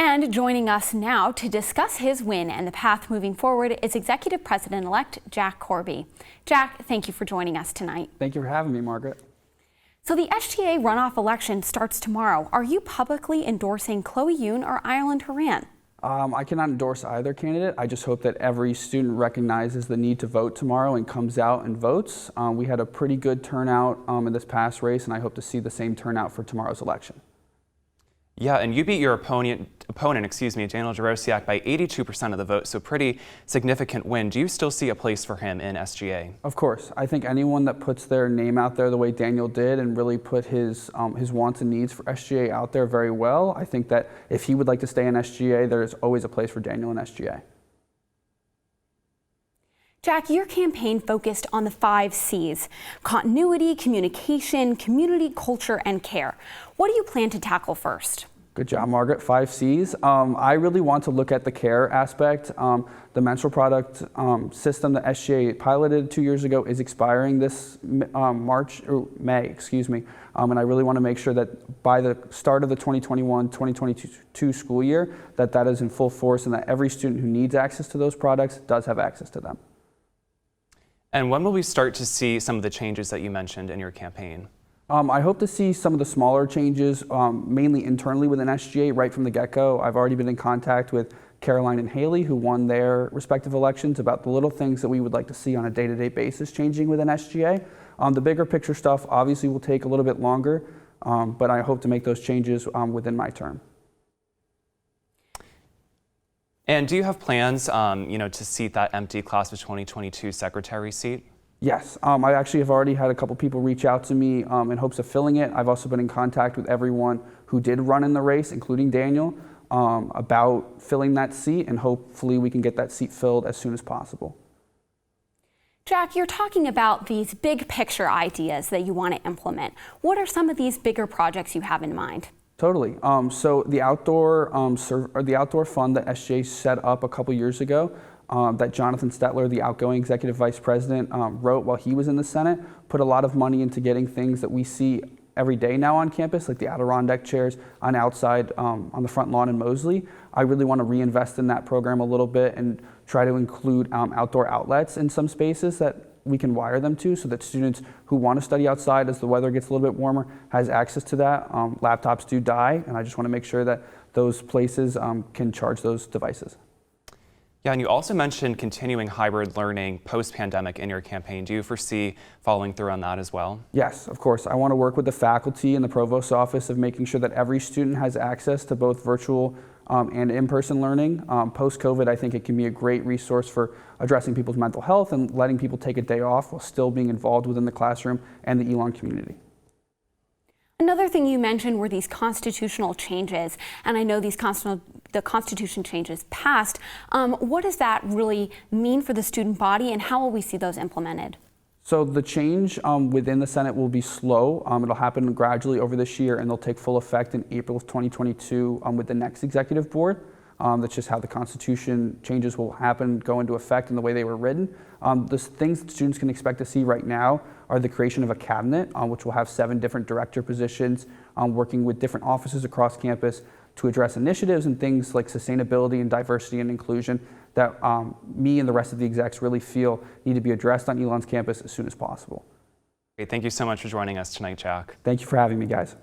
And joining us now to discuss his win and the path moving forward is Executive President-elect Jack Corby. Jack, thank you for joining us tonight. Thank you for having me, Margaret. So the SGA runoff election starts tomorrow. Are you publicly endorsing Chloe Yoon or Ireland Horan? I cannot endorse either candidate. I just hope that every student recognizes the need to vote tomorrow and comes out and votes. We had a pretty good turnout in this past race, and I hope to see the same turnout for tomorrow's election. Yeah, and you beat your opponent, Daniel Jarosiak, by 82% of the vote, so pretty significant win. Do you still see a place for him in SGA? Of course. I think anyone that puts their name out there the way Daniel did and really put his wants and needs for SGA out there very well, I think that if he would like to stay in SGA, there's always a place for Daniel in SGA. Jack, your campaign focused on the 5 C's: continuity, communication, community, culture, and care. What do you plan to tackle first? Good job, Margaret. 5 C's. I really want to look at the care aspect. The menstrual product system that SGA piloted 2 years ago is expiring this May, and I really want to make sure that by the start of the 2021-2022 school year, that is in full force and that every student who needs access to those products does have access to them. And when will we start to see some of the changes that you mentioned in your campaign? I hope to see some of the smaller changes, mainly internally within SGA right from the get-go. I've already been in contact with Caroline and Haley, who won their respective elections, about the little things that we would like to see on a day-to-day basis changing within SGA. The bigger picture stuff obviously will take a little bit longer, but I hope to make those changes within my term. And do you have plans, to seat that empty class of 2022 secretary seat? Yes, I actually have already had a couple people reach out to me in hopes of filling it. I've also been in contact with everyone who did run in the race, including Daniel, about filling that seat, and hopefully we can get that seat filled as soon as possible. Jack, you're talking about these big picture ideas that you want to implement. What are some of these bigger projects you have in mind? Totally. So the outdoor fund that SGA set up a couple years ago, that Jonathan Stetler, the outgoing executive vice president, wrote while he was in the Senate, put a lot of money into getting things that we see every day now on campus, like the Adirondack chairs on outside on the front lawn in Mosley. I really want to reinvest in that program a little bit and try to include outdoor outlets in some spaces that we can wire them to, so that students who want to study outside as the weather gets a little bit warmer has access to that. Laptops do die, and I just want to make sure that those places can charge those devices. Yeah, and you also mentioned continuing hybrid learning post-pandemic in your campaign. Do you foresee following through on that as well? Yes, of course. I want to work with the faculty and the provost's office of making sure that every student has access to both virtual and in-person learning. Post-COVID, I think it can be a great resource for addressing people's mental health and letting people take a day off while still being involved within the classroom and the Elon community. Another thing you mentioned were these constitutional changes, and I know the Constitution changes passed. What does that really mean for the student body, and how will we see those implemented? So the change within the Senate will be slow. It'll happen gradually over this year, and they'll take full effect in April of 2022 with the next executive board. That's just how the Constitution changes will happen, go into effect in the way they were written. The things that students can expect to see right now are the creation of a cabinet, which will have 7 different director positions, working with different offices across campus to address initiatives and things like sustainability and diversity and inclusion that me and the rest of the execs really feel need to be addressed on Elon's campus as soon as possible. Great. Thank you so much for joining us tonight, Jack. Thank you for having me, guys.